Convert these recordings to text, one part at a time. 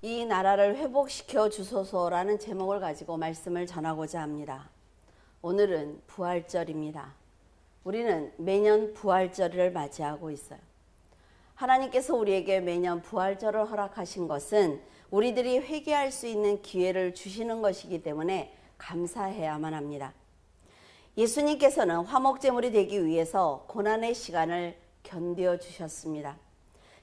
이 나라를 회복시켜 주소서라는 제목을 가지고 말씀을 전하고자 합니다. 오늘은 부활절입니다. 우리는 매년 부활절을 맞이하고 있어요. 하나님께서 우리에게 매년 부활절을 허락하신 것은 우리들이 회개할 수 있는 기회를 주시는 것이기 때문에 감사해야만 합니다. 예수님께서는 화목제물이 되기 위해서 고난의 시간을 견뎌 주셨습니다.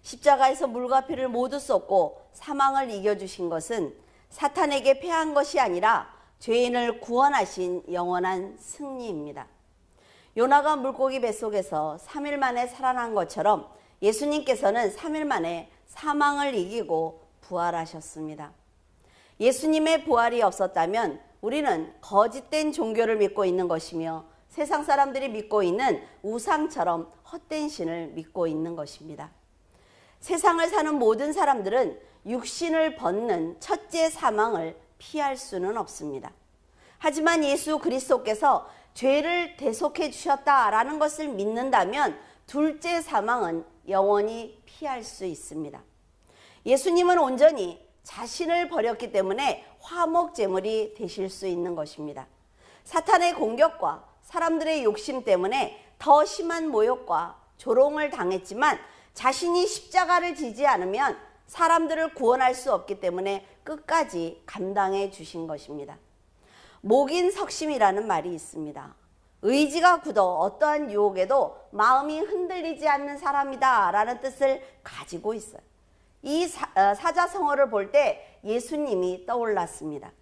십자가에서 물과 피를 모두 쏟고 사망을 이겨주신 것은 사탄에게 패한 것이 아니라 죄인을 구원하신 영원한 승리입니다. 요나가 물고기 뱃속에서 3일 만에 살아난 것처럼 예수님께서는 3일 만에 사망을 이기고 부활하셨습니다. 예수님의 부활이 없었다면 우리는 거짓된 종교를 믿고 있는 것이며 세상 사람들이 믿고 있는 우상처럼 헛된 신을 믿고 있는 것입니다. 세상을 사는 모든 사람들은 육신을 벗는 첫째 사망을 피할 수는 없습니다. 하지만 예수 그리스도께서 죄를 대속해 주셨다라는 것을 믿는다면 둘째 사망은 영원히 피할 수 있습니다. 예수님은 온전히 자신을 버렸기 때문에 화목제물이 되실 수 있는 것입니다. 사탄의 공격과 사람들의 욕심 때문에 더 심한 모욕과 조롱을 당했지만 자신이 십자가를 지지 않으면 사람들을 구원할 수 없기 때문에 끝까지 감당해 주신 것입니다. 목인석심이라는 말이 있습니다. 의지가 굳어 어떠한 유혹에도 마음이 흔들리지 않는 사람이다 라는 뜻을 가지고 있어요. 이 사자성어를 볼 때 예수님이 떠올랐습니다.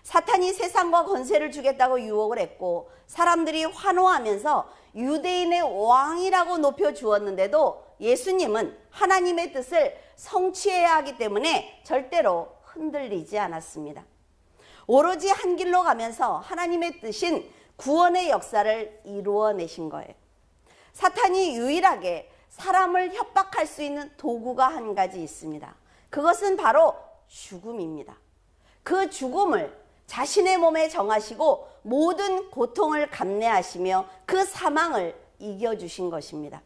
사탄이 세상과 권세를 주겠다고 유혹을 했고 사람들이 환호하면서 유대인의 왕이라고 높여주었는데도 예수님은 하나님의 뜻을 성취해야 하기 때문에 절대로 흔들리지 않았습니다. 오로지 한 길로 가면서 하나님의 뜻인 구원의 역사를 이루어내신 거예요. 사탄이 유일하게 사람을 협박할 수 있는 도구가 한 가지 있습니다. 그것은 바로 죽음입니다. 그 죽음을 자신의 몸에 정하시고 모든 고통을 감내하시며 그 사망을 이겨주신 것입니다.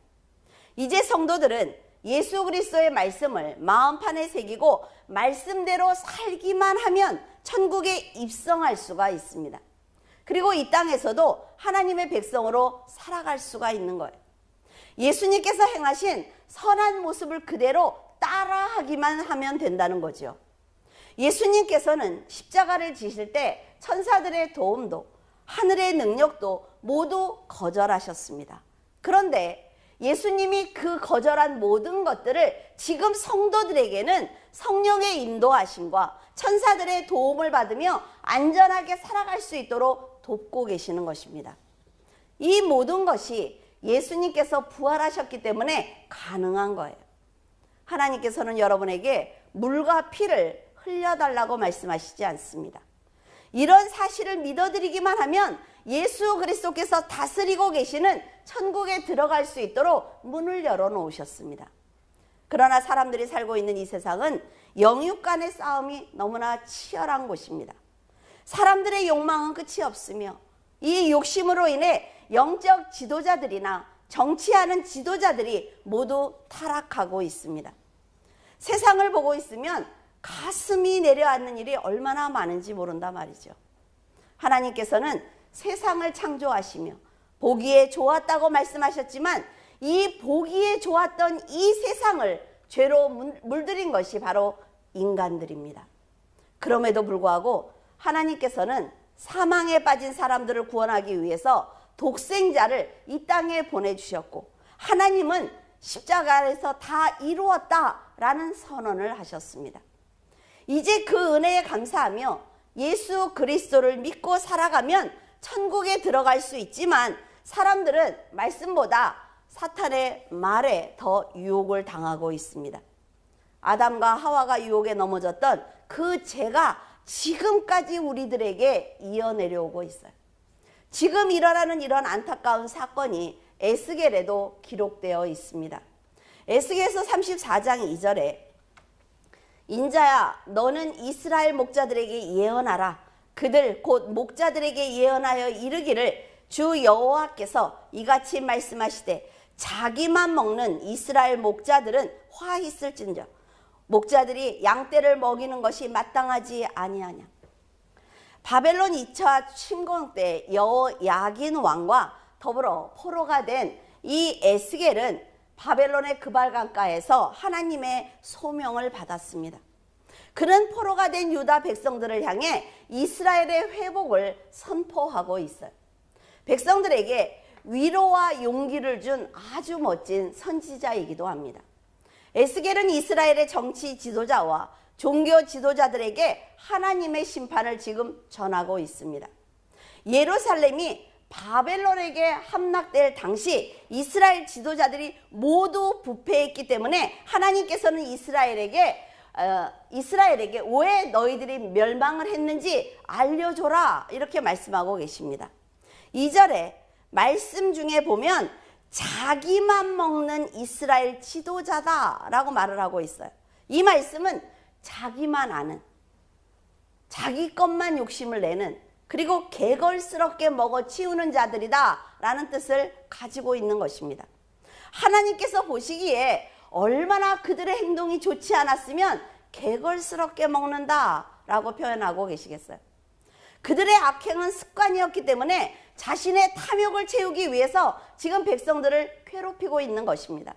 이제 성도들은 예수 그리스도의 말씀을 마음판에 새기고 말씀대로 살기만 하면 천국에 입성할 수가 있습니다. 그리고 이 땅에서도 하나님의 백성으로 살아갈 수가 있는 거예요. 예수님께서 행하신 선한 모습을 그대로 따라하기만 하면 된다는 거죠. 예수님께서는 십자가를 지실 때 천사들의 도움도 하늘의 능력도 모두 거절하셨습니다. 그런데 예수님이 그 거절한 모든 것들을 지금 성도들에게는 성령의 인도하심과 천사들의 도움을 받으며 안전하게 살아갈 수 있도록 돕고 계시는 것입니다. 이 모든 것이 예수님께서 부활하셨기 때문에 가능한 거예요. 하나님께서는 여러분에게 물과 피를 흘려달라고 말씀하시지 않습니다. 이런 사실을 믿어드리기만 하면 예수 그리스도께서 다스리고 계시는 천국에 들어갈 수 있도록 문을 열어놓으셨습니다. 그러나 사람들이 살고 있는 이 세상은 영육 간의 싸움이 너무나 치열한 곳입니다. 사람들의 욕망은 끝이 없으며 이 욕심으로 인해 영적 지도자들이나 정치하는 지도자들이 모두 타락하고 있습니다. 세상을 보고 있으면 가슴이 내려앉는 일이 얼마나 많은지 모른다 말이죠. 하나님께서는 세상을 창조하시며 보기에 좋았다고 말씀하셨지만 이 보기에 좋았던 이 세상을 죄로 물들인 것이 바로 인간들입니다. 그럼에도 불구하고 하나님께서는 사망에 빠진 사람들을 구원하기 위해서 독생자를 이 땅에 보내주셨고 하나님은 십자가에서 다 이루었다라는 선언을 하셨습니다. 이제 그 은혜에 감사하며 예수 그리스도를 믿고 살아가면 천국에 들어갈 수 있지만 사람들은 말씀보다 사탄의 말에 더 유혹을 당하고 있습니다. 아담과 하와가 유혹에 넘어졌던 그 죄가 지금까지 우리들에게 이어내려오고 있어요. 지금 일어나는 이런 안타까운 사건이 에스겔에도 기록되어 있습니다. 에스겔서 34장 2절에 인자야 너는 이스라엘 목자들에게 예언하라. 그들 곧 목자들에게 예언하여 이르기를 주 여호와께서 이같이 말씀하시되 자기만 먹는 이스라엘 목자들은 화 있을진저 목자들이 양떼를 먹이는 것이 마땅하지 아니하냐. 바벨론 2차 침공 때 여호야긴 왕과 더불어 포로가 된 이 에스겔은 바벨론의 그발강가에서 하나님의 소명을 받았습니다. 그는 포로가 된 유다 백성들을 향해 이스라엘의 회복을 선포하고 있어요. 백성들에게 위로와 용기를 준 아주 멋진 선지자이기도 합니다. 에스겔은 이스라엘의 정치 지도자와 종교 지도자들에게 하나님의 심판을 지금 전하고 있습니다. 예루살렘이 바벨론에게 함락될 당시 이스라엘 지도자들이 모두 부패했기 때문에 하나님께서는 이스라엘에게 왜 너희들이 멸망을 했는지 알려줘라 이렇게 말씀하고 계십니다. 2절에 말씀 중에 보면 자기만 먹는 이스라엘 지도자다라고 말을 하고 있어요. 이 말씀은 자기만 아는, 자기 것만 욕심을 내는, 그리고 개걸스럽게 먹어 치우는 자들이다 라는 뜻을 가지고 있는 것입니다. 하나님께서 보시기에 얼마나 그들의 행동이 좋지 않았으면 개걸스럽게 먹는다 라고 표현하고 계시겠어요. 그들의 악행은 습관이었기 때문에 자신의 탐욕을 채우기 위해서 지금 백성들을 괴롭히고 있는 것입니다.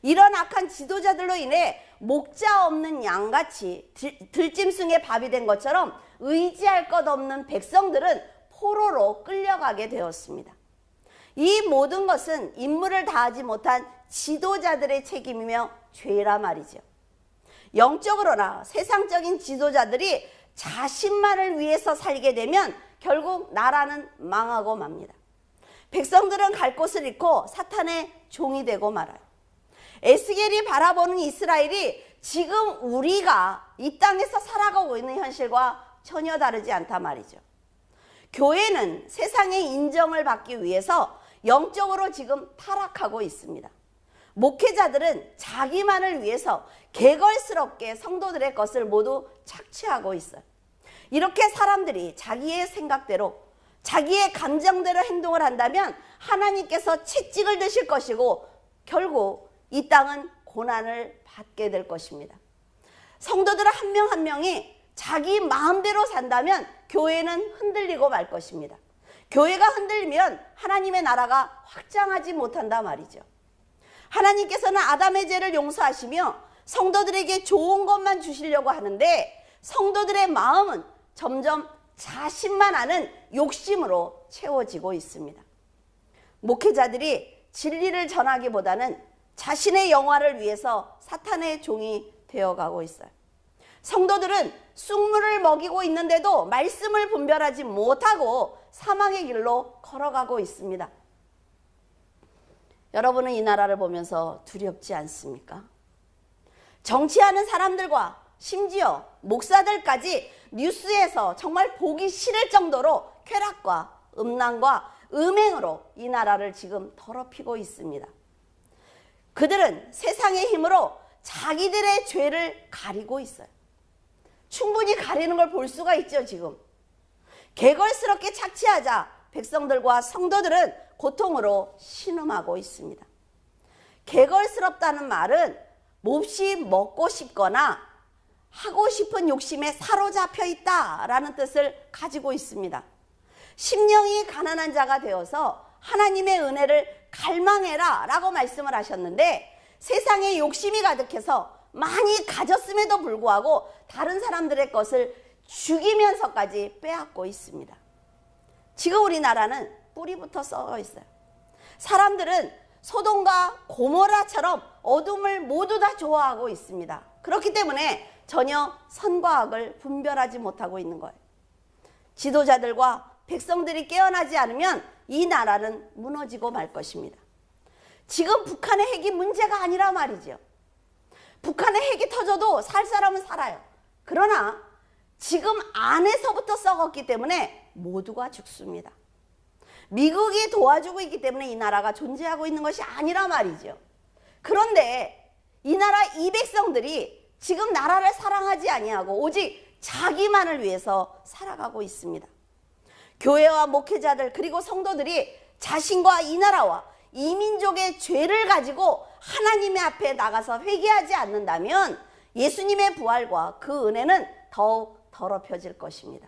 이런 악한 지도자들로 인해 목자 없는 양같이 들짐승의 밥이 된 것처럼 의지할 것 없는 백성들은 포로로 끌려가게 되었습니다. 이 모든 것은 임무를 다하지 못한 지도자들의 책임이며 죄라 말이죠. 영적으로나 세상적인 지도자들이 자신만을 위해서 살게 되면 결국 나라는 망하고 맙니다. 백성들은 갈 곳을 잃고 사탄의 종이 되고 말아요. 에스겔이 바라보는 이스라엘이 지금 우리가 이 땅에서 살아가고 있는 현실과 전혀 다르지 않단 말이죠. 교회는 세상의 인정을 받기 위해서 영적으로 지금 타락하고 있습니다. 목회자들은 자기만을 위해서 개걸스럽게 성도들의 것을 모두 착취하고 있어요. 이렇게 사람들이 자기의 생각대로, 자기의 감정대로 행동을 한다면 하나님께서 채찍을 드실 것이고 결국 이 땅은 고난을 받게 될 것입니다. 성도들 한 명 한 명이 자기 마음대로 산다면 교회는 흔들리고 말 것입니다. 교회가 흔들리면 하나님의 나라가 확장하지 못한다 말이죠. 하나님께서는 아담의 죄를 용서하시며 성도들에게 좋은 것만 주시려고 하는데 성도들의 마음은 점점 자신만 아는 욕심으로 채워지고 있습니다. 목회자들이 진리를 전하기보다는 자신의 영화를 위해서 사탄의 종이 되어가고 있어요. 성도들은 쑥물을 먹이고 있는데도 말씀을 분별하지 못하고 사망의 길로 걸어가고 있습니다. 여러분은 이 나라를 보면서 두렵지 않습니까? 정치하는 사람들과 심지어 목사들까지 뉴스에서 정말 보기 싫을 정도로 쾌락과 음란과 음행으로 이 나라를 지금 더럽히고 있습니다. 그들은 세상의 힘으로 자기들의 죄를 가리고 있어요. 충분히 가리는 걸 볼 수가 있죠, 지금. 개걸스럽게 착취하자 백성들과 성도들은 고통으로 신음하고 있습니다. 개걸스럽다는 말은 몹시 먹고 싶거나 하고 싶은 욕심에 사로잡혀 있다라는 뜻을 가지고 있습니다. 심령이 가난한 자가 되어서 하나님의 은혜를 갈망해라 라고 말씀을 하셨는데 세상에 욕심이 가득해서 많이 가졌음에도 불구하고 다른 사람들의 것을 죽이면서까지 빼앗고 있습니다. 지금 우리나라는 뿌리부터 썩어 있어요. 사람들은 소돔과 고모라처럼 어둠을 모두 다 좋아하고 있습니다. 그렇기 때문에 전혀 선과 악을 분별하지 못하고 있는 거예요. 지도자들과 백성들이 깨어나지 않으면 이 나라는 무너지고 말 것입니다. 지금 북한의 핵이 문제가 아니라 말이죠. 북한의 핵이 터져도 살 사람은 살아요. 그러나 지금 안에서부터 썩었기 때문에 모두가 죽습니다. 미국이 도와주고 있기 때문에 이 나라가 존재하고 있는 것이 아니라 말이죠. 그런데 이 나라 이 백성들이 지금 나라를 사랑하지 아니하고 오직 자기만을 위해서 살아가고 있습니다. 교회와 목회자들 그리고 성도들이 자신과 이 나라와 이 민족의 죄를 가지고 하나님의 앞에 나가서 회개하지 않는다면 예수님의 부활과 그 은혜는 더욱 더럽혀질 것입니다.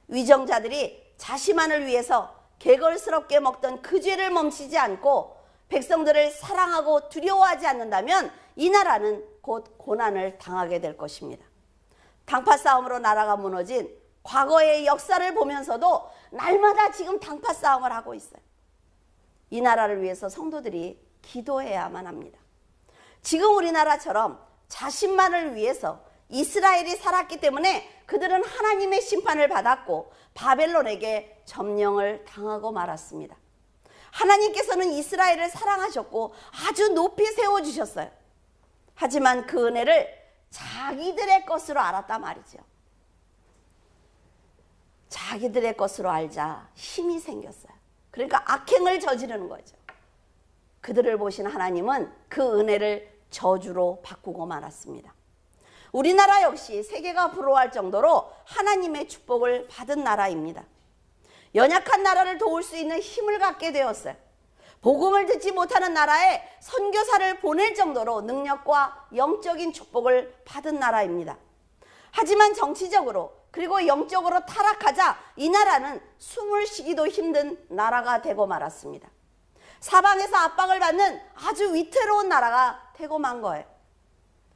위정자들이 자신만을 위해서 개걸스럽게 먹던 그 죄를 멈추지 않고 백성들을 사랑하고 두려워하지 않는다면 이 나라는 곧 고난을 당하게 될 것입니다. 당파 싸움으로 나라가 무너진 과거의 역사를 보면서도 날마다 지금 당파 싸움을 하고 있어요. 이 나라를 위해서 성도들이 기도해야만 합니다. 지금 우리나라처럼 자신만을 위해서 이스라엘이 살았기 때문에 그들은 하나님의 심판을 받았고 바벨론에게 점령을 당하고 말았습니다. 하나님께서는 이스라엘을 사랑하셨고 아주 높이 세워주셨어요. 하지만 그 은혜를 자기들의 것으로 알았단 말이죠. 자기들의 것으로 알자 힘이 생겼어요. 그러니까 악행을 저지르는 거죠. 그들을 보신 하나님은 그 은혜를 저주로 바꾸고 말았습니다. 우리나라 역시 세계가 부러워할 정도로 하나님의 축복을 받은 나라입니다. 연약한 나라를 도울 수 있는 힘을 갖게 되었어요. 복음을 듣지 못하는 나라에 선교사를 보낼 정도로 능력과 영적인 축복을 받은 나라입니다. 하지만 정치적으로 그리고 영적으로 타락하자 이 나라는 숨을 쉬기도 힘든 나라가 되고 말았습니다. 사방에서 압박을 받는 아주 위태로운 나라가 되고 만 거예요.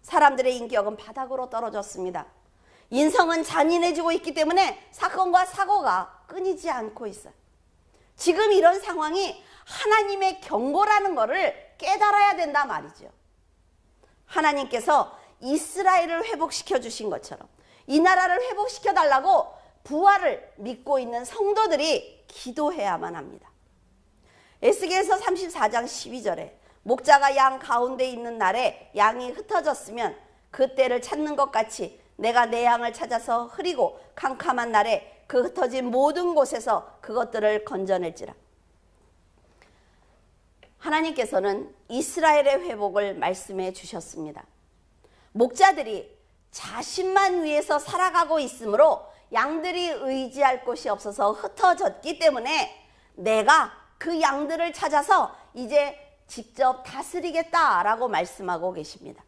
사람들의 인격은 바닥으로 떨어졌습니다. 인성은 잔인해지고 있기 때문에 사건과 사고가 끊이지 않고 있어요. 지금 이런 상황이 하나님의 경고라는 것을 깨달아야 된다 말이죠. 하나님께서 이스라엘을 회복시켜 주신 것처럼 이 나라를 회복시켜 달라고 부활을 믿고 있는 성도들이 기도해야만 합니다. 에스겔서 34장 12절에 목자가 양 가운데 있는 날에 양이 흩어졌으면 그 때를 찾는 것 같이 내가 내 양을 찾아서 흐리고 캄캄한 날에 그 흩어진 모든 곳에서 그것들을 건져낼지라. 하나님께서는 이스라엘의 회복을 말씀해 주셨습니다. 목자들이 자신만 위해서 살아가고 있으므로 양들이 의지할 곳이 없어서 흩어졌기 때문에 내가 그 양들을 찾아서 이제 직접 다스리겠다라고 말씀하고 계십니다.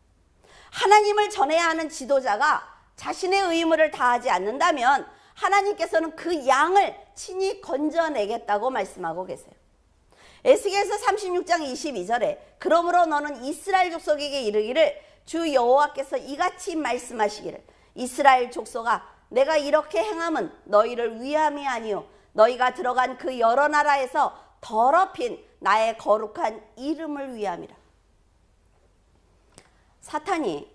하나님을 전해야 하는 지도자가 자신의 의무를 다하지 않는다면 하나님께서는 그 양을 친히 건져내겠다고 말씀하고 계세요. 에스겔서 36장 22절에 그러므로 너는 이스라엘 족속에게 이르기를 주 여호와께서 이같이 말씀하시기를 이스라엘 족속아 내가 이렇게 행함은 너희를 위함이 아니요 너희가 들어간 그 여러 나라에서 더럽힌 나의 거룩한 이름을 위함이라. 사탄이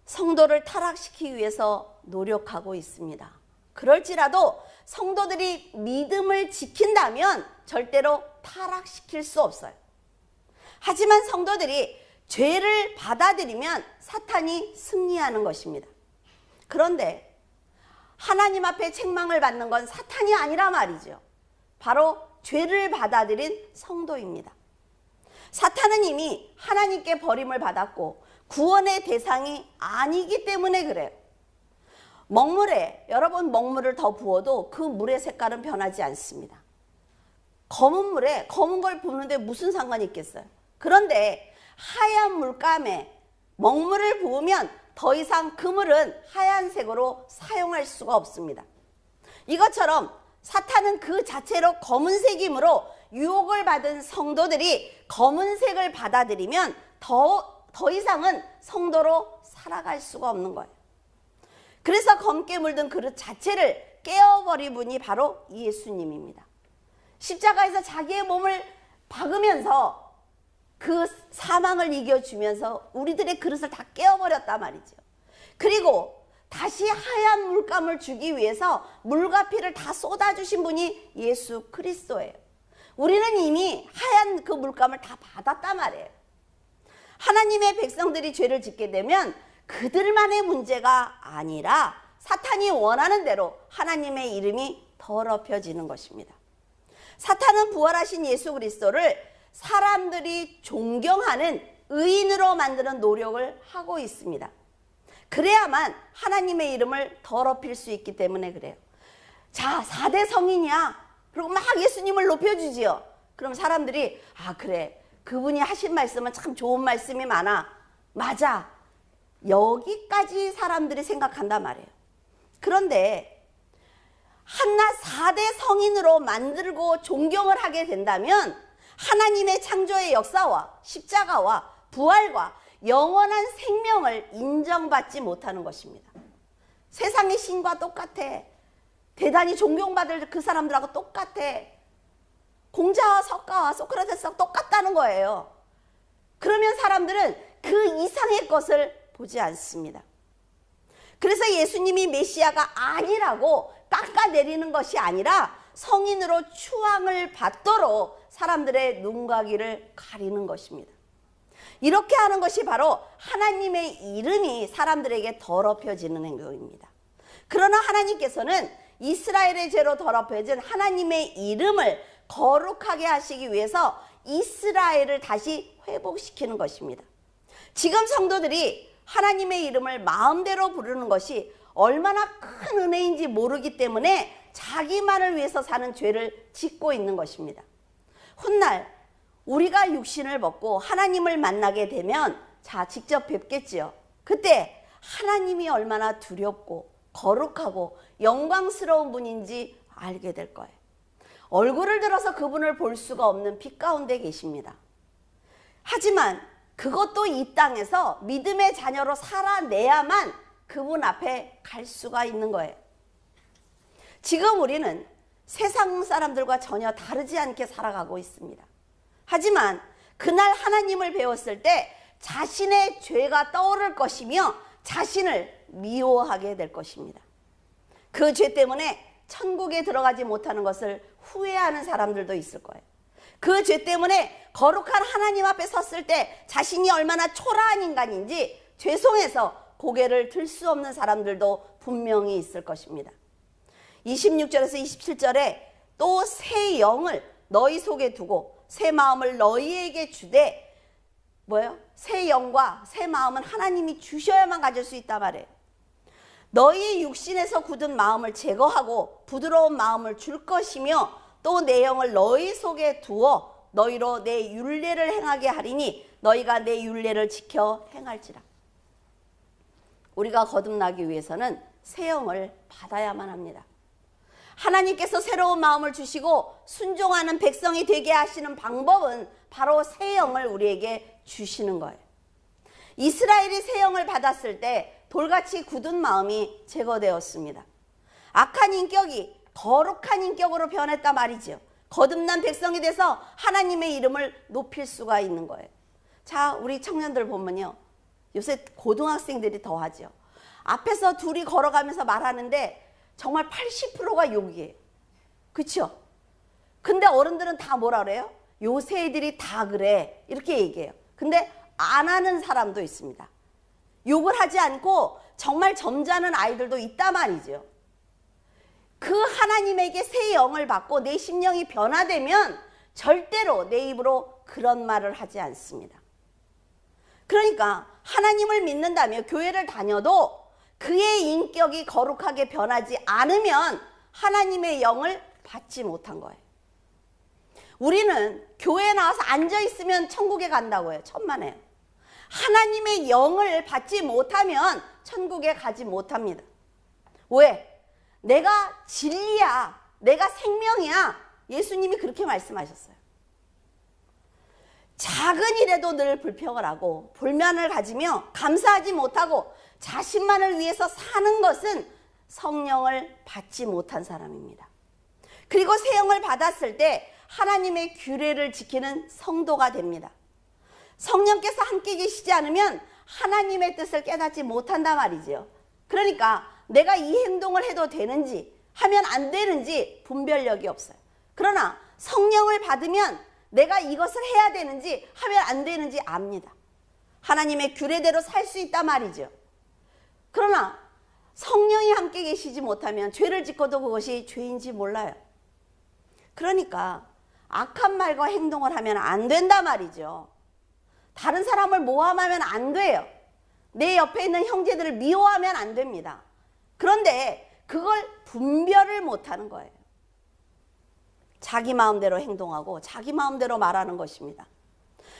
성도를 타락시키기 위해서 노력하고 있습니다. 그럴지라도 성도들이 믿음을 지킨다면 절대로 타락시킬 수 없어요. 하지만 성도들이 죄를 받아들이면 사탄이 승리하는 것입니다. 그런데 하나님 앞에 책망을 받는 건 사탄이 아니라 말이죠. 바로 죄를 받아들인 성도입니다. 사탄은 이미 하나님께 버림을 받았고 구원의 대상이 아니기 때문에 그래요. 먹물에 여러분 먹물을 더 부어도 그 물의 색깔은 변하지 않습니다. 검은 물에 검은 걸 부는데 무슨 상관이 있겠어요? 그런데 하얀 물감에 먹물을 부으면 더 이상 그 물은 하얀색으로 사용할 수가 없습니다. 이것처럼 사탄은 그 자체로 검은색이므로 유혹을 받은 성도들이 검은색을 받아들이면 더 이상은 성도로 살아갈 수가 없는 거예요. 그래서 검게 물든 그릇 자체를 깨어버린 분이 바로 예수님입니다. 십자가에서 자기의 몸을 박으면서 그 사망을 이겨주면서 우리들의 그릇을 다 깨어버렸단 말이죠. 그리고 다시 하얀 물감을 주기 위해서 물과 피를 다 쏟아주신 분이 예수 그리스도예요. 우리는 이미 하얀 그 물감을 다 받았단 말이에요. 하나님의 백성들이 죄를 짓게 되면 그들만의 문제가 아니라 사탄이 원하는 대로 하나님의 이름이 더럽혀지는 것입니다. 사탄은 부활하신 예수 그리스도를 사람들이 존경하는 의인으로 만드는 노력을 하고 있습니다. 그래야만 하나님의 이름을 더럽힐 수 있기 때문에 그래요. 자, 4대 성인이야. 그리고 막 예수님을 높여주지요. 그럼 사람들이 그래, 그분이 하신 말씀은 참 좋은 말씀이 많아. 맞아. 여기까지 사람들이 생각한단 말이에요. 그런데 한낱 4대 성인으로 만들고 존경을 하게 된다면 하나님의 창조의 역사와 십자가와 부활과 영원한 생명을 인정받지 못하는 것입니다. 세상의 신과 똑같아. 대단히 존경받을 그 사람들하고 똑같아. 공자와 석가와 소크라테스와 똑같다는 거예요. 그러면 사람들은 그 이상의 것을 보지 않습니다. 그래서 예수님이 메시아가 아니라고 깎아내리는 것이 아니라 성인으로 추앙을 받도록 사람들의 눈가기를 가리는 것입니다. 이렇게 하는 것이 바로 하나님의 이름이 사람들에게 더럽혀지는 행동입니다. 그러나 하나님께서는 이스라엘의 죄로 더럽혀진 하나님의 이름을 거룩하게 하시기 위해서 이스라엘을 다시 회복시키는 것입니다. 지금 성도들이 하나님의 이름을 마음대로 부르는 것이 얼마나 큰 은혜인지 모르기 때문에 자기만을 위해서 사는 죄를 짓고 있는 것입니다. 훗날 우리가 육신을 벗고 하나님을 만나게 되면 직접 뵙겠지요. 그때 하나님이 얼마나 두렵고 거룩하고 영광스러운 분인지 알게 될 거예요. 얼굴을 들어서 그분을 볼 수가 없는 빛 가운데 계십니다. 하지만 그것도 이 땅에서 믿음의 자녀로 살아내야만 그분 앞에 갈 수가 있는 거예요. 지금 우리는 세상 사람들과 전혀 다르지 않게 살아가고 있습니다. 하지만 그날 하나님을 배웠을 때 자신의 죄가 떠오를 것이며 자신을 미워하게 될 것입니다. 그 죄 때문에 천국에 들어가지 못하는 것을 후회하는 사람들도 있을 거예요. 그 죄 때문에 거룩한 하나님 앞에 섰을 때 자신이 얼마나 초라한 인간인지 죄송해서 고개를 들 수 없는 사람들도 분명히 있을 것입니다. 26절에서 27절에 또 새 영을 너희 속에 두고 새 마음을 너희에게 주되, 새 영과 새 마음은 하나님이 주셔야만 가질 수 있단 말이에요. 너희 육신에서 굳은 마음을 제거하고 부드러운 마음을 줄 것이며 또 내 영을 너희 속에 두어 너희로 내 율례를 행하게 하리니 너희가 내 율례를 지켜 행할지라. 우리가 거듭나기 위해서는 새 영을 받아야만 합니다. 하나님께서 새로운 마음을 주시고 순종하는 백성이 되게 하시는 방법은 바로 새 영을 우리에게 주시는 거예요. 이스라엘이 새 영을 받았을 때 돌같이 굳은 마음이 제거되었습니다. 악한 인격이 거룩한 인격으로 변했단 말이죠. 거듭난 백성이 돼서 하나님의 이름을 높일 수가 있는 거예요. 자, 우리 청년들 보면요, 요새 고등학생들이 더 하죠. 앞에서 둘이 걸어가면서 말하는데 정말 80%가 욕이에요. 그렇죠? 근데 어른들은 다 뭐라 그래요? 요새 애들이 다 그래, 이렇게 얘기해요. 근데 안 하는 사람도 있습니다. 욕을 하지 않고 정말 점잖은 아이들도 있단 말이죠. 그 하나님에게 새 영을 받고 내 심령이 변화되면 절대로 내 입으로 그런 말을 하지 않습니다. 그러니까 하나님을 믿는다며 교회를 다녀도 그의 인격이 거룩하게 변하지 않으면 하나님의 영을 받지 못한 거예요. 우리는 교회에 나와서 앉아있으면 천국에 간다고 해요. 천만에요. 하나님의 영을 받지 못하면 천국에 가지 못합니다. 왜? 내가 진리야, 내가 생명이야. 예수님이 그렇게 말씀하셨어요. 작은 일에도 늘 불평을 하고 불만을 가지며 감사하지 못하고 자신만을 위해서 사는 것은 성령을 받지 못한 사람입니다. 그리고 새 영을 받았을 때 하나님의 규례를 지키는 성도가 됩니다. 성령께서 함께 계시지 않으면 하나님의 뜻을 깨닫지 못한단 말이죠. 그러니까 내가 이 행동을 해도 되는지 하면 안 되는지 분별력이 없어요. 그러나 성령을 받으면 내가 이것을 해야 되는지 하면 안 되는지 압니다. 하나님의 규례대로 살 수 있단 말이죠. 그러나 성령이 함께 계시지 못하면 죄를 짓고도 그것이 죄인지 몰라요. 그러니까 악한 말과 행동을 하면 안 된단 말이죠. 다른 사람을 모함하면 안 돼요. 내 옆에 있는 형제들을 미워하면 안 됩니다. 그런데 그걸 분별을 못하는 거예요. 자기 마음대로 행동하고 자기 마음대로 말하는 것입니다.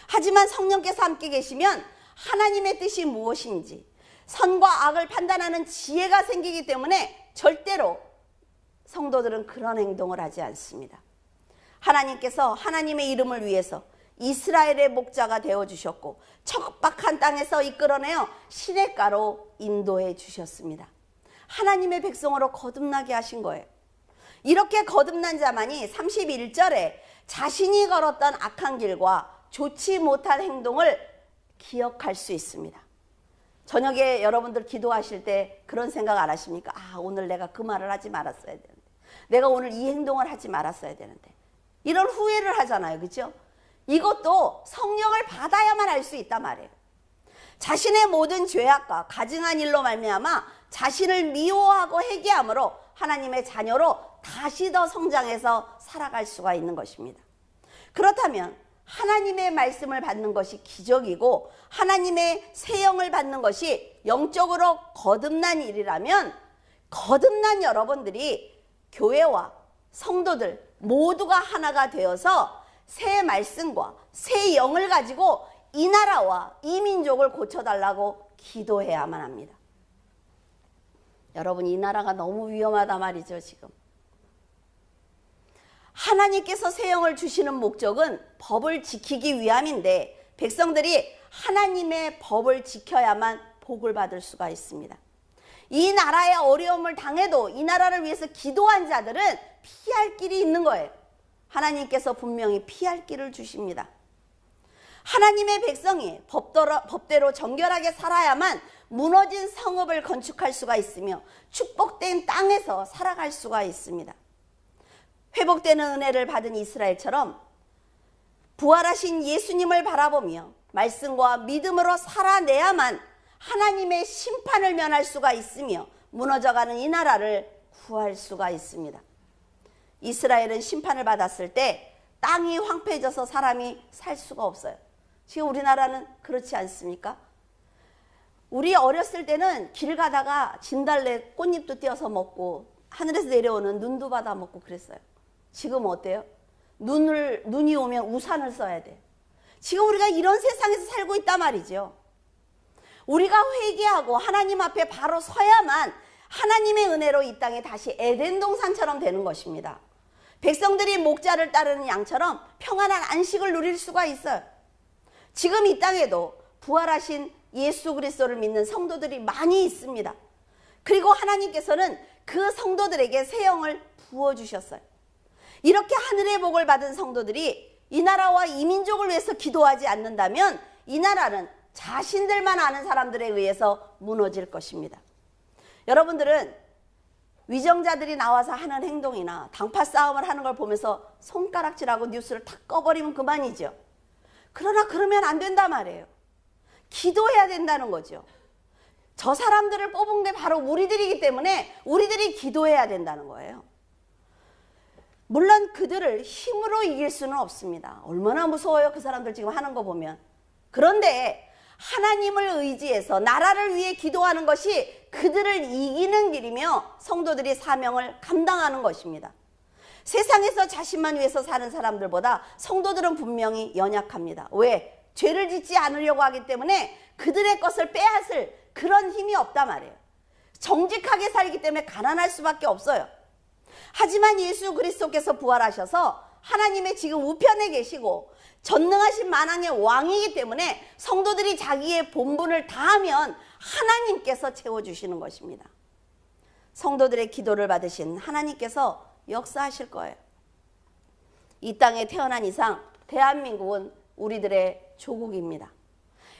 하지만 성령께서 함께 계시면 하나님의 뜻이 무엇인지, 선과 악을 판단하는 지혜가 생기기 때문에 절대로 성도들은 그런 행동을 하지 않습니다. 하나님께서 하나님의 이름을 위해서 이스라엘의 목자가 되어주셨고 척박한 땅에서 이끌어내어 시냇가로 인도해 주셨습니다. 하나님의 백성으로 거듭나게 하신 거예요. 이렇게 거듭난 자만이 31절에 자신이 걸었던 악한 길과 좋지 못한 행동을 기억할 수 있습니다. 저녁에 여러분들 기도하실 때 그런 생각 안 하십니까? 아, 오늘 내가 그 말을 하지 말았어야 되는데, 내가 오늘 이 행동을 하지 말았어야 되는데, 이런 후회를 하잖아요. 그렇죠? 이것도 성령을 받아야만 할 수 있단 말이에요. 자신의 모든 죄악과 가증한 일로 말미암아 자신을 미워하고 회개함으로 하나님의 자녀로 다시 더 성장해서 살아갈 수가 있는 것입니다. 그렇다면 하나님의 말씀을 받는 것이 기적이고 하나님의 새 영을 받는 것이 영적으로 거듭난 일이라면, 거듭난 여러분들이 교회와 성도들 모두가 하나가 되어서 새 말씀과 새 영을 가지고 이 나라와 이 민족을 고쳐달라고 기도해야만 합니다. 여러분, 이 나라가 너무 위험하단 말이죠. 지금 하나님께서 새 영을 주시는 목적은 법을 지키기 위함인데, 백성들이 하나님의 법을 지켜야만 복을 받을 수가 있습니다. 이 나라의 어려움을 당해도 이 나라를 위해서 기도한 자들은 피할 길이 있는 거예요. 하나님께서 분명히 피할 길을 주십니다. 하나님의 백성이 법대로 정결하게 살아야만 무너진 성읍을 건축할 수가 있으며 축복된 땅에서 살아갈 수가 있습니다. 회복되는 은혜를 받은 이스라엘처럼 부활하신 예수님을 바라보며 말씀과 믿음으로 살아내야만 하나님의 심판을 면할 수가 있으며 무너져가는 이 나라를 구할 수가 있습니다. 이스라엘은 심판을 받았을 때 땅이 황폐해져서 사람이 살 수가 없어요. 지금 우리나라는 그렇지 않습니까? 우리 어렸을 때는 길 가다가 진달래 꽃잎도 띄어서 먹고 하늘에서 내려오는 눈도 받아 먹고 그랬어요. 지금 어때요? 눈이 오면 우산을 써야 돼. 지금 우리가 이런 세상에서 살고 있단 말이죠. 우리가 회개하고 하나님 앞에 바로 서야만 하나님의 은혜로 이 땅에 다시 에덴 동산처럼 되는 것입니다. 백성들이 목자를 따르는 양처럼 평안한 안식을 누릴 수가 있어요. 지금 이 땅에도 부활하신 예수 그리스도를 믿는 성도들이 많이 있습니다. 그리고 하나님께서는 그 성도들에게 새 영을 부어주셨어요. 이렇게 하늘의 복을 받은 성도들이 이 나라와 이 민족을 위해서 기도하지 않는다면 이 나라는 자신들만 아는 사람들에 의해서 무너질 것입니다. 여러분들은 위정자들이 나와서 하는 행동이나 당파 싸움을 하는 걸 보면서 손가락질하고 뉴스를 탁 꺼버리면 그만이죠. 그러나 그러면 안 된단 말이에요. 기도해야 된다는 거죠. 저 사람들을 뽑은 게 바로 우리들이기 때문에 우리들이 기도해야 된다는 거예요. 물론 그들을 힘으로 이길 수는 없습니다. 얼마나 무서워요, 그 사람들 지금 하는 거 보면. 그런데 하나님을 의지해서 나라를 위해 기도하는 것이 그들을 이기는 길이며 성도들이 사명을 감당하는 것입니다. 세상에서 자신만 위해서 사는 사람들보다 성도들은 분명히 연약합니다. 왜? 죄를 짓지 않으려고 하기 때문에 그들의 것을 빼앗을 그런 힘이 없단 말이에요. 정직하게 살기 때문에 가난할 수밖에 없어요. 하지만 예수 그리스도께서 부활하셔서 하나님의 지금 우편에 계시고 전능하신 만왕의 왕이기 때문에 성도들이 자기의 본분을 다하면 하나님께서 채워주시는 것입니다. 성도들의 기도를 받으신 하나님께서 역사하실 거예요. 이 땅에 태어난 이상 대한민국은 우리들의 조국입니다.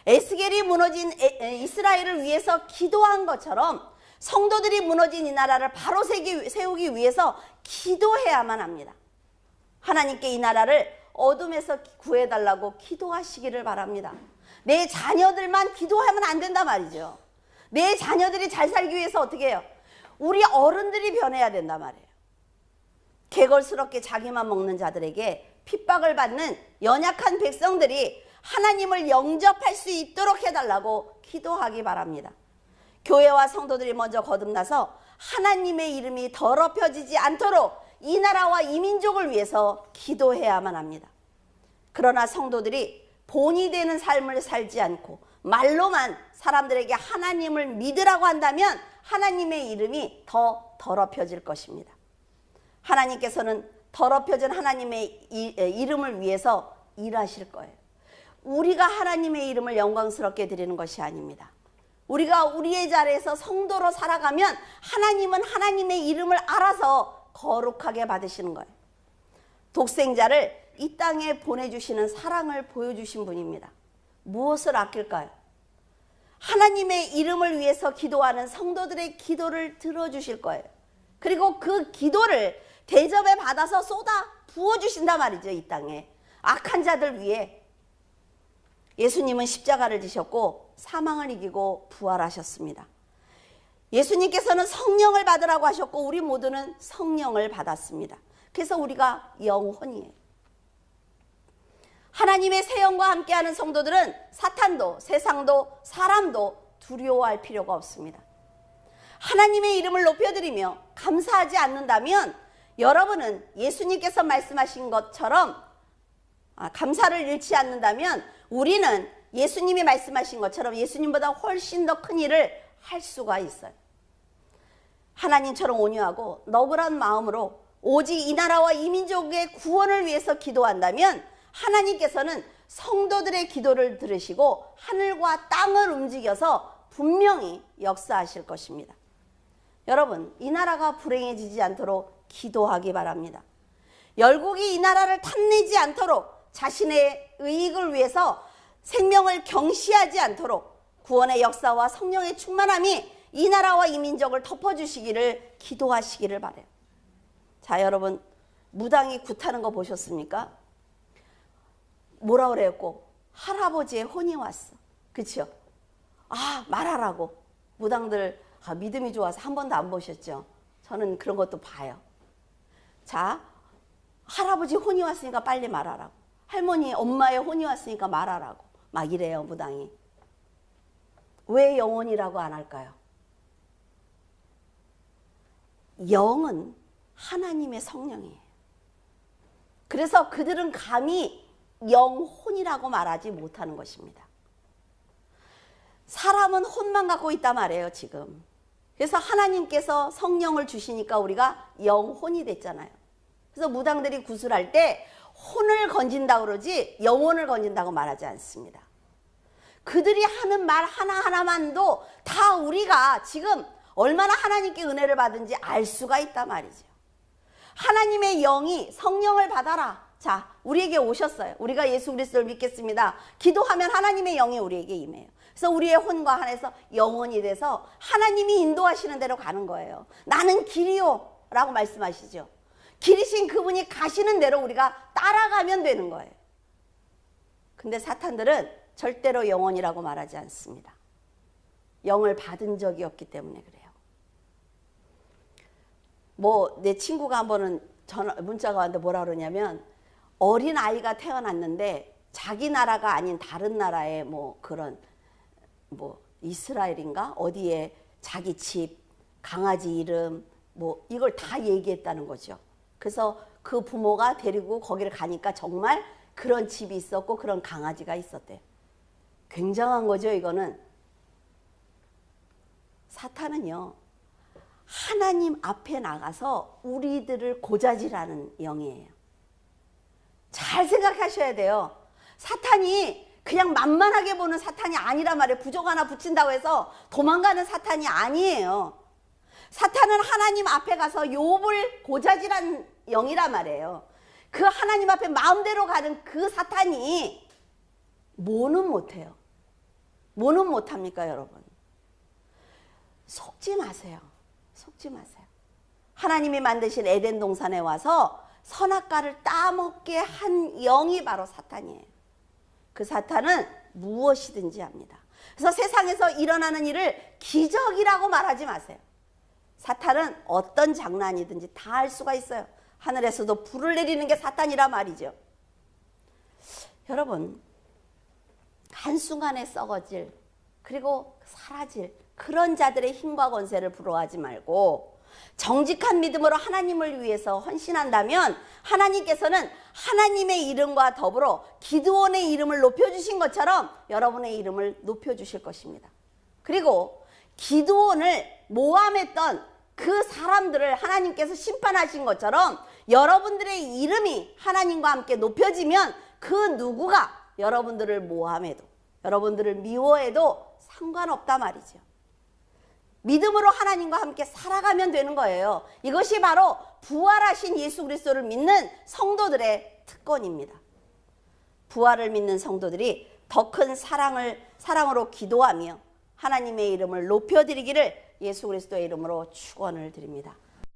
에스겔이 무너진 이스라엘을 위해서 기도한 것처럼 성도들이 무너진 이 나라를 바로 세우기 위해서 기도해야만 합니다. 하나님께 이 나라를 어둠에서 구해달라고 기도하시기를 바랍니다. 내 자녀들만 기도하면 안 된단 말이죠. 내 자녀들이 잘 살기 위해서 어떻게 해요? 우리 어른들이 변해야 된단 말이에요. 개걸스럽게 자기만 먹는 자들에게 핍박을 받는 연약한 백성들이 하나님을 영접할 수 있도록 해달라고 기도하기 바랍니다. 교회와 성도들이 먼저 거듭나서 하나님의 이름이 더럽혀지지 않도록 이 나라와 이 민족을 위해서 기도해야만 합니다. 그러나 성도들이 본이 되는 삶을 살지 않고 말로만 사람들에게 하나님을 믿으라고 한다면 하나님의 이름이 더 더럽혀질 것입니다. 하나님께서는 더럽혀진 하나님의 이름을 위해서 일하실 거예요. 우리가 하나님의 이름을 영광스럽게 드리는 것이 아닙니다. 우리가 우리의 자리에서 성도로 살아가면 하나님은 하나님의 이름을 알아서 거룩하게 받으시는 거예요. 독생자를 이 땅에 보내주시는 사랑을 보여주신 분입니다. 무엇을 아낄까요? 하나님의 이름을 위해서 기도하는 성도들의 기도를 들어주실 거예요. 그리고 그 기도를 대접에 받아서 쏟아 부어주신단 말이죠. 이 땅에 악한 자들 위해. 예수님은 십자가를 지셨고 사망을 이기고 부활하셨습니다. 예수님께서는 성령을 받으라고 하셨고 우리 모두는 성령을 받았습니다. 그래서 우리가 영혼이에요. 하나님의 새 영과 함께하는 성도들은 사탄도 세상도 사람도 두려워할 필요가 없습니다. 하나님의 이름을 높여드리며 감사하지 않는다면 여러분은 예수님께서 말씀하신 것처럼 감사를 잃지 않는다면 우리는 예수님이 말씀하신 것처럼 예수님보다 훨씬 더 큰 일을 할 수가 있어요. 하나님처럼 온유하고 너그러운 마음으로 오직 이 나라와 이 민족의 구원을 위해서 기도한다면 하나님께서는 성도들의 기도를 들으시고 하늘과 땅을 움직여서 분명히 역사하실 것입니다. 여러분, 이 나라가 불행해지지 않도록 기도하기 바랍니다. 열국이 이 나라를 탐내지 않도록 자신의 의익을 위해서 생명을 경시하지 않도록 구원의 역사와 성령의 충만함이 이 나라와 이 민족을 덮어주시기를 기도하시기를 바라요. 자, 여러분, 무당이 굿하는 거 보셨습니까? 뭐라 그랬고 할아버지의 혼이 왔어. 그렇죠? 말하라고. 무당들 믿음이 좋아서 한 번도 안 보셨죠? 저는 그런 것도 봐요. 자, 할아버지 혼이 왔으니까 빨리 말하라고. 할머니, 엄마의 혼이 왔으니까 말하라고. 막 이래요, 무당이. 왜 영혼이라고 안 할까요? 영은 하나님의 성령이에요. 그래서 그들은 감히 영혼이라고 말하지 못하는 것입니다. 사람은 혼만 갖고 있단 말이에요, 지금. 그래서 하나님께서 성령을 주시니까 우리가 영혼이 됐잖아요. 그래서 무당들이 구슬할 때 혼을 건진다고 그러지 영혼을 건진다고 말하지 않습니다. 그들이 하는 말 하나하나만도 다 우리가 지금 얼마나 하나님께 은혜를 받은지 알 수가 있단 말이죠. 하나님의 영이 성령을 받아라. 자, 우리에게 오셨어요. 우리가 예수 그리스도를 믿겠습니다. 기도하면 하나님의 영이 우리에게 임해요. 그래서 우리의 혼과 한해서 영혼이 돼서 하나님이 인도하시는 대로 가는 거예요. 나는 길이요 라고 말씀하시죠. 길이신 그분이 가시는 대로 우리가 따라가면 되는 거예요. 근데 사탄들은 절대로 영혼이라고 말하지 않습니다. 영을 받은 적이 없기 때문에 그래요. 내 친구가 한 번은 문자가 왔는데 뭐라 그러냐면 어린 아이가 태어났는데 자기 나라가 아닌 다른 나라의 이스라엘인가 어디에 자기 집, 강아지 이름 이걸 다 얘기했다는 거죠. 그래서 그 부모가 데리고 거기를 가니까 정말 그런 집이 있었고 그런 강아지가 있었대요. 굉장한 거죠, 이거는. 사탄은요, 하나님 앞에 나가서 우리들을 고자질하는 영이에요. 잘 생각하셔야 돼요. 사탄이 그냥 만만하게 보는 사탄이 아니란 말이에요. 부족 하나 붙인다고 해서 도망가는 사탄이 아니에요. 사탄은 하나님 앞에 가서 욥을 고자질한 영이란 말이에요. 그 하나님 앞에 마음대로 가는 그 사탄이 뭐는 못해요. 뭐는 못합니까, 여러분? 속지 마세요. 속지 마세요. 하나님이 만드신 에덴 동산에 와서 선악과를 따먹게 한 영이 바로 사탄이에요. 그 사탄은 무엇이든지 합니다. 그래서 세상에서 일어나는 일을 기적이라고 말하지 마세요. 사탄은 어떤 장난이든지 다 할 수가 있어요. 하늘에서도 불을 내리는 게 사탄이라 말이죠. 여러분, 한순간에 썩어질 그리고 사라질 그런 자들의 힘과 권세를 부러워하지 말고 정직한 믿음으로 하나님을 위해서 헌신한다면 하나님께서는 하나님의 이름과 더불어 기드온의 이름을 높여주신 것처럼 여러분의 이름을 높여주실 것입니다. 그리고 기드온을 모함했던 그 사람들을 하나님께서 심판하신 것처럼 여러분들의 이름이 하나님과 함께 높여지면 그 누구가 여러분들을 모함해도 여러분들을 미워해도 상관없다 말이죠. 믿음으로 하나님과 함께 살아가면 되는 거예요. 이것이 바로 부활하신 예수 그리스도를 믿는 성도들의 특권입니다. 부활을 믿는 성도들이 더 큰 사랑으로 기도하며 하나님의 이름을 높여드리기를 예수 그리스도의 이름으로 축원을 드립니다.